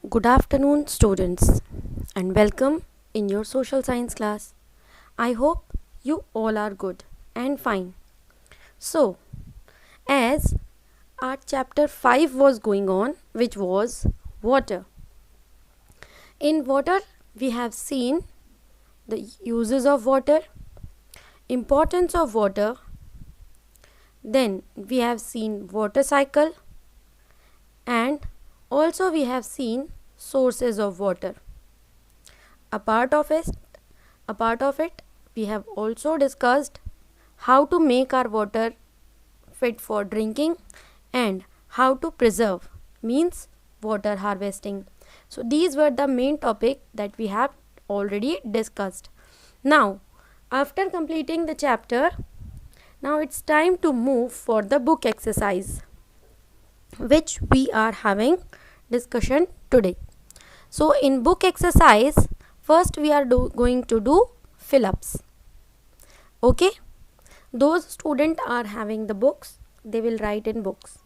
Good afternoon, students, and welcome in your social science class. I hope you all are good and fine. So, as our chapter 5 was going on, which was water. In water, we have seen the uses of water, importance of water, then we have seen water cycle, and also we have seen sources of water. A part of it, we have also discussed how to make our water fit for drinking and how to preserve, means water harvesting. So these were the main topic that we have already discussed. Now, after completing the chapter, now it's time to move for the book exercise, which we are having discussion today. So in book exercise, first we are going to do fill-ups. Okay, those students are having the books, they will write in books.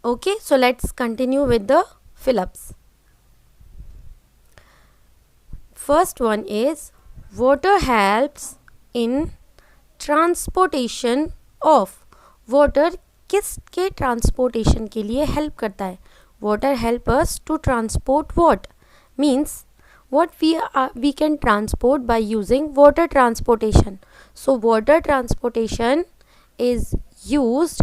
Okay, so let's continue with the fill-ups. First one is water helps in transportation of. water किसके transportation के लिए help करता है? Water help us to transport what? Means what we can transport by using water transportation. So water transportation is used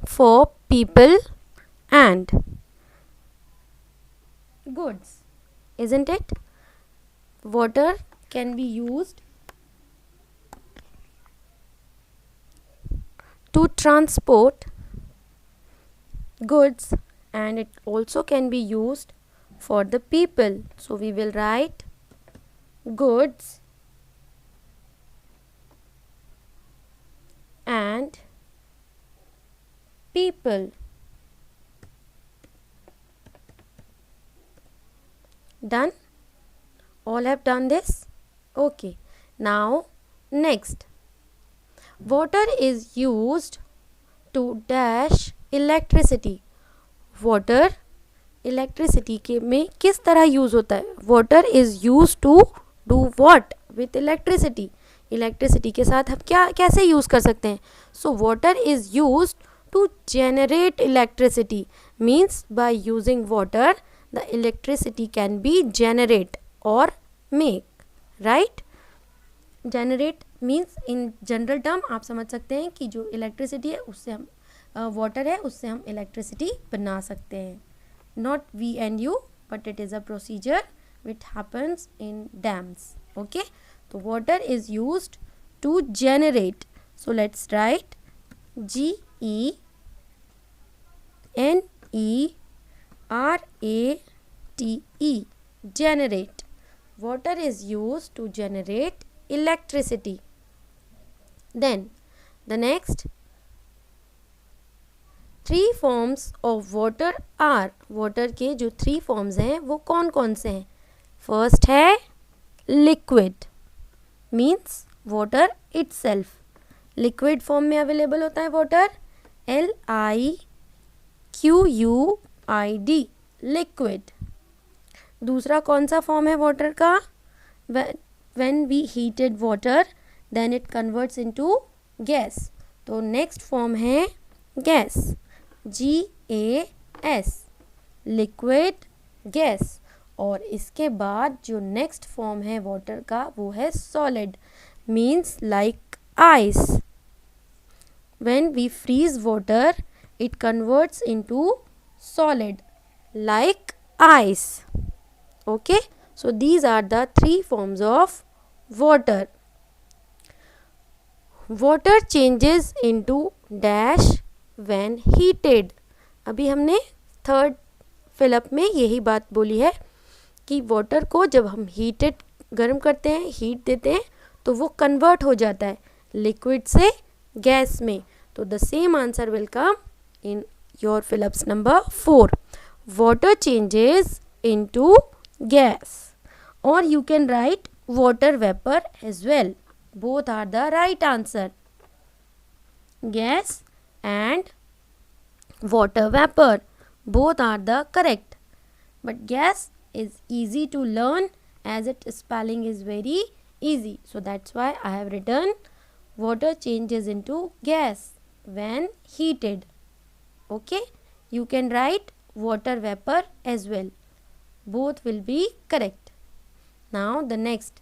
for people and goods, isn't it? Water can be used to transport goods and it also can be used for the people. So we will write goods and people. Done? All have done this? Okay. Now next. Water is used to dash electricity. Water electricity के में किस तरह use होता है? Water is used to do what with electricity? Electricity के साथ हम क्या कैसे यूज़ कर सकते हैं? So water is used to generate electricity. Means by using water the electricity can be generate or make, right? Generate means in general term आप समझ सकते हैं कि जो इलेक्ट्रिसिटी है उससे हम वाटर है उससे हम इलेक्ट्रिसिटी बना सकते हैं. Not we and you but it is a procedure which happens in dams. Okay, तो water is used to generate. So let's write GENERATE. generate. Water is used to generate electricity. Then the next 3 forms of water are. water के जो 3 forms हैं वो कौन कौन से हैं? First है liquid, means water itself. liquid form में available होता है water. LIQUID liquid. दूसरा कौन सा फॉर्म है वाटर का? when we heated water then it converts into gas. तो नेक्स्ट फॉर्म है गैस, GAS, लिक्विड गैस. और इसके बाद जो नेक्स्ट फॉर्म है वाटर का वो है solid, means like ice. when we freeze water it converts into solid like ice. Okay, so these are the 3 forms of water. Water changes into dash when heated. अभी हमने third fill up में यही बात बोली है कि वाटर को जब हम हीटेड गर्म करते हैं, हीट देते हैं तो वो कन्वर्ट हो जाता है लिक्विड से गैस में. तो the same answer will come in your fill-ups number 4. Water changes into gas, or you can write water vapor as well. Both are the right answer. Gas and water vapor. Both are the correct. But gas is easy to learn as its spelling is very easy. So that's why I have written water changes into gas when heated. Okay, you can write water vapor as well. Both will be correct. Now the next,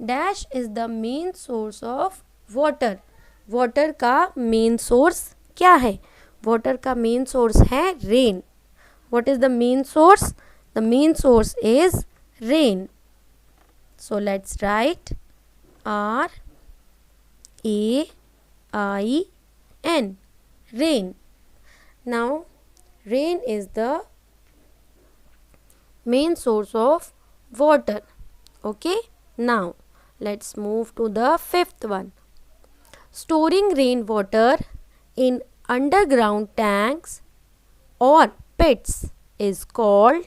dash is the main source of water. Water का main source क्या है? Water का main source है rain. What is the main source? The main source is rain. So let's write R A I N, rain. Now rain is the main source of water. Okay, now let's move to the fifth one. Storing rainwater in underground tanks or pits is called.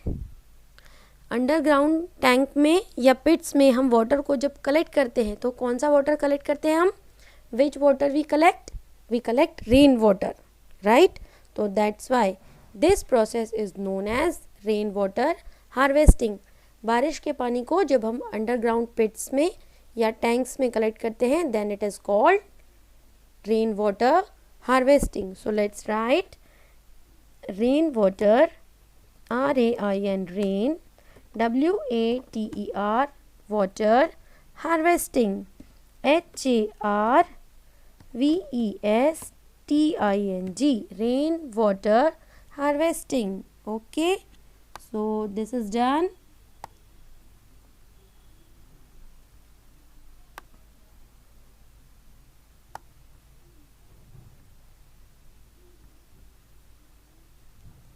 Underground tank में या पिट्स में हम water को जब collect करते हैं तो कौन सा वाटर कलेक्ट करते हैं हम? Which water we collect rain water, right? तो that's why this process is known as rain water harvesting. बारिश के पानी को जब हम अंडरग्राउंड पिट्स में या टैंक्स में कलेक्ट करते हैं then it is called rain water harvesting. So let's write rain water, RAIN, rain, WATER, water, harvesting, HARVESTING, rain water harvesting. Okay, so this is done.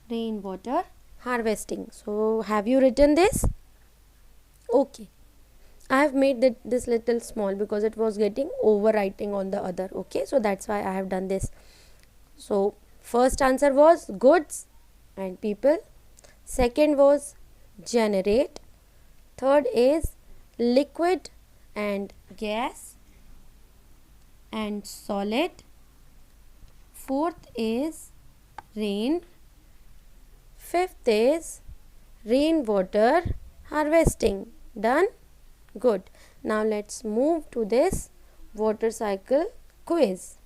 Rain water harvesting. So have you written this? Okay, I have made this little small because it was getting overwriting on the other. Okay, so that's why I have done this. So first answer was goods and people, second was generate, third is liquid and gas and solid, fourth is rain, fifth is rainwater harvesting. Done? Good. Now let's move to this water cycle quiz.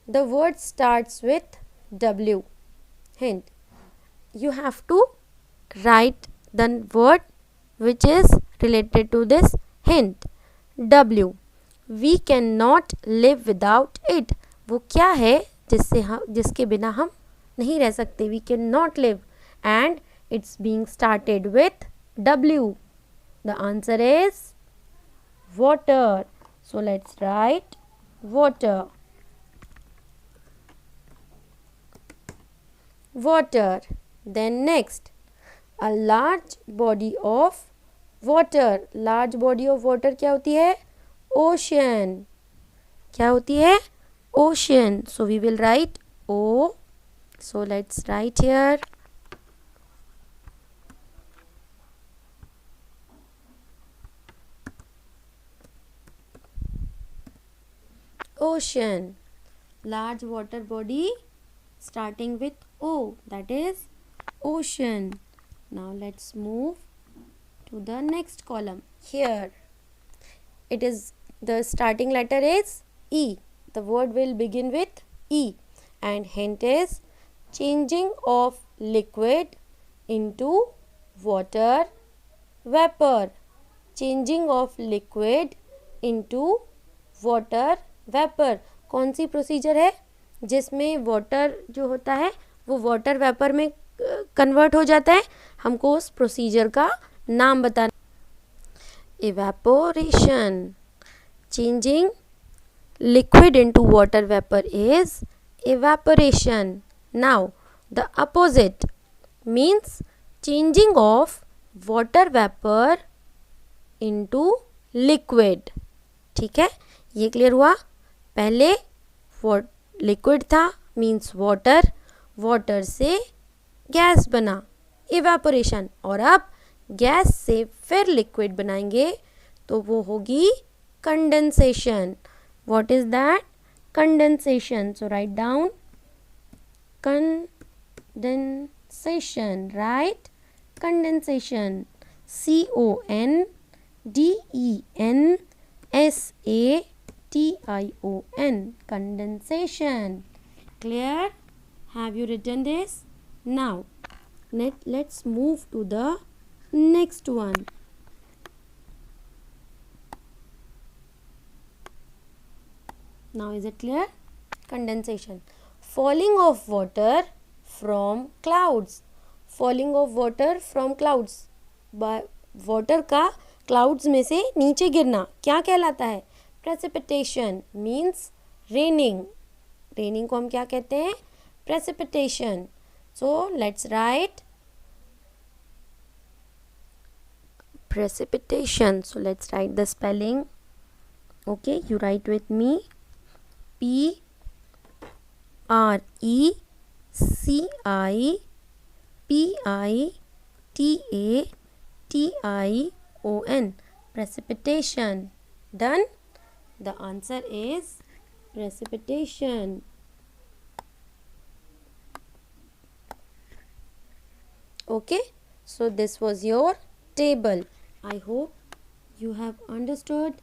The word starts with W. Hint. You have to write the word which is related to this hint. W. We cannot live without it. वो क्या है जिसके बिना हम नहीं रह सकते? We cannot live. And it's being started with W. The answer is water. So let's write water. Water. Then next, a large body of water. Large body of water क्या होती है? Ocean. क्या होती है? Ocean. So we will write O. So let's write here. Ocean. Large water body starting with O, that is ocean. Now let's move to the next column. Here it is, the starting letter is E. The word will begin with E and hint is changing of liquid into water vapor. Changing of liquid into water vapour. कौन सी procedure है जिसमें water जो होता है वो water vapour में convert हो जाता है? हमको उस प्रोसीजर का नाम बताना. Evaporation. Changing liquid into water vapour is evaporation. Now the opposite means changing of water vapour into liquid. ठीक है, ये क्लियर हुआ? पहले लिक्विड था मीन्स वाटर, वाटर से गैस बना इवेपोरेशन, और अब गैस से फिर लिक्विड बनाएंगे तो वो होगी condensation. What is that? Condensation. So write down condensation, right? Condensation. condensation. Condensation. Clear? Have you written this? Now let's move to the next one. Now is it clear? Condensation. Falling of water from clouds. Falling of water from clouds. Water का clouds में से नीचे गिरना क्या कहलाता है? Precipitation means raining. Raining को हम क्या कहते हैं? Precipitation. So let's right precipitation. So let's write the spelling. Okay, you write with me. Precipitation. Precipitation. Done? The answer is precipitation. Okay, so this was your table. I hope you have understood.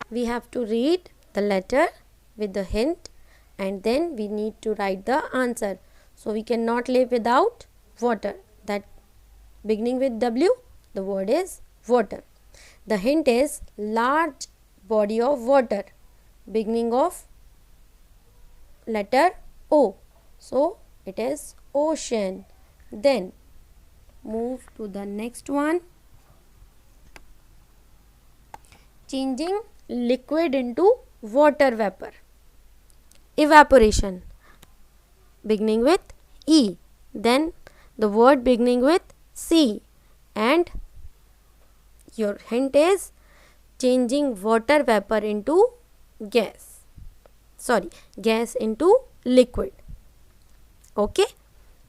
We have to read the letter with the hint and then we need to write the answer. So we cannot live without water. That beginning with W, the word is water. The hint is large body of water, beginning of letter O. So it is ocean. Then move to the next one. Changing liquid into water vapor. Evaporation, beginning with E. Then the word beginning with C. And your hint is changing water vapor into gas. Gas into liquid. Okay.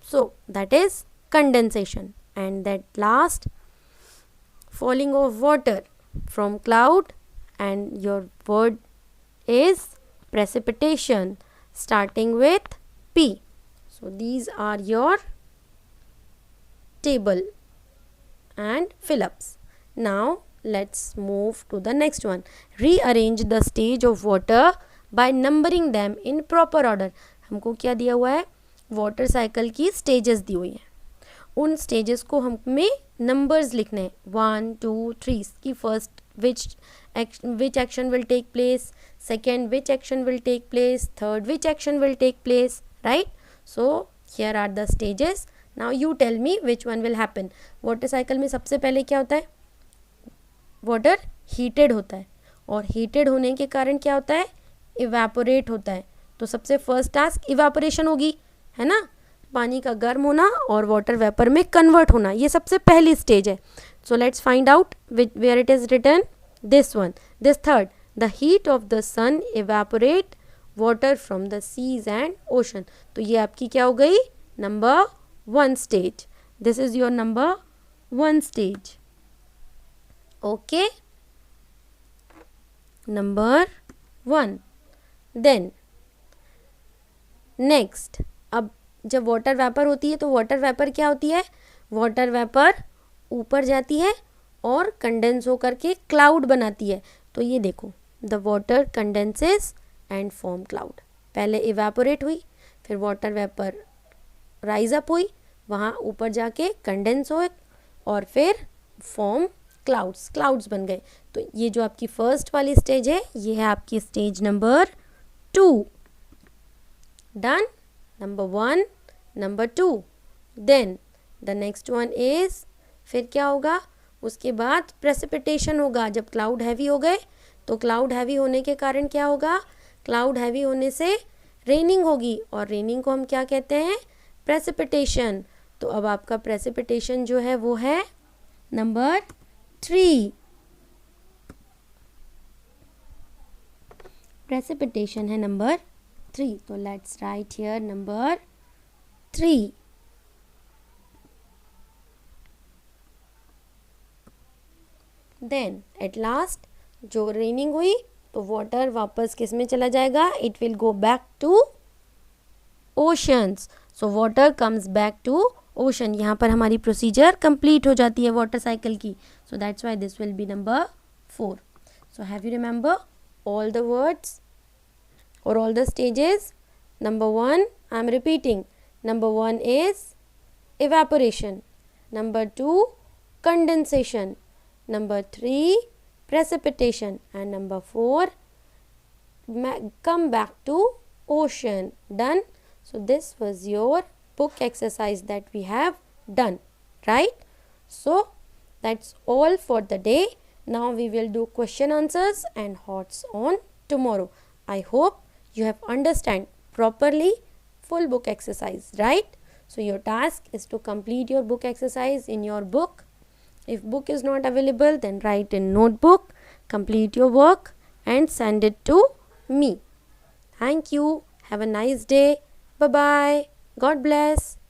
So that is condensation. And that last, falling of water from cloud, and your word is precipitation, starting with P. So these are your table and fill-ups. Now let's move to the next one. Rearrange the stage of water by numbering them in proper order. हमको क्या दिया हुआ है? Water cycle की stages दी हुई हैं. उन stages को हमें नंबर्स लिखने हैं 1 2 3 की. First which action will take place, second which action will take place, third which action will take place, right? So here are the stages. Now you tell me which one will happen. Water cycle में सबसे पहले क्या होता है? Water heated होता है और heated होने के कारण क्या होता है? इवेपोरेट होता है. तो सबसे फर्स्ट टास्क इवेपोरेशन होगी, है ना? पानी का गर्म होना और वाटर वेपर में कन्वर्ट होना, ये सबसे पहली स्टेज है. So let's find out where it is written. This one, this third, the heat of the sun evaporate water from the seas and ocean. तो ये आपकी क्या हो गई? Number 1 stage. This is your number 1 stage. Okay, number 1. Then next, अब जब water vapour होती है तो वाटर वेपर क्या होती है? वाटर वेपर ऊपर जाती है और कंडेंस होकर के क्लाउड बनाती है. तो ये देखो, the water condenses and form cloud. पहले इवेपोरेट हुई, फिर वाटर वेपर राइज अप हुई, वहाँ ऊपर जाके कंडेंस हुए और फिर फॉर्म क्लाउड्स बन गए. तो ये जो आपकी फर्स्ट वाली स्टेज है, ये है आपकी stage number 2. Done. Number 1, number 2. Then the next one is, फिर क्या होगा? उसके बाद प्रेसिपिटेशन होगा. जब क्लाउड हैवी हो गए तो क्लाउड हैवी होने के कारण क्या होगा? क्लाउड हैवी होने से रेनिंग होगी और रेनिंग को हम क्या कहते हैं? प्रेसिपिटेशन. तो अब आपका प्रेसिपिटेशन जो है वो है नंबर 3. प्रेसिपिटेशन है number 3. So let's write here number 3. Then at last जो रेनिंग हुई तो वाटर वापस किस में चला जाएगा? It will go back to oceans. So water comes back to ocean. यहाँ पर हमारी प्रोसीजर कंप्लीट हो जाती है वाटर साइकिल की. So that's why this will be number 4. So have you remember all the words or all the stages? Number 1, I am repeating. Number 1 is evaporation. Number 2, condensation. Number 3, precipitation. And number 4, come back to ocean. Done. So this was your book exercise that we have done, right? So that's all for the day. Now we will do question answers and HOTS on tomorrow. I hope you have understand properly full book exercise, right? So your task is to complete your book exercise in your book. If book is not available, then write in notebook, complete your work and send it to me. Thank you. Have a nice day. Bye bye. God bless.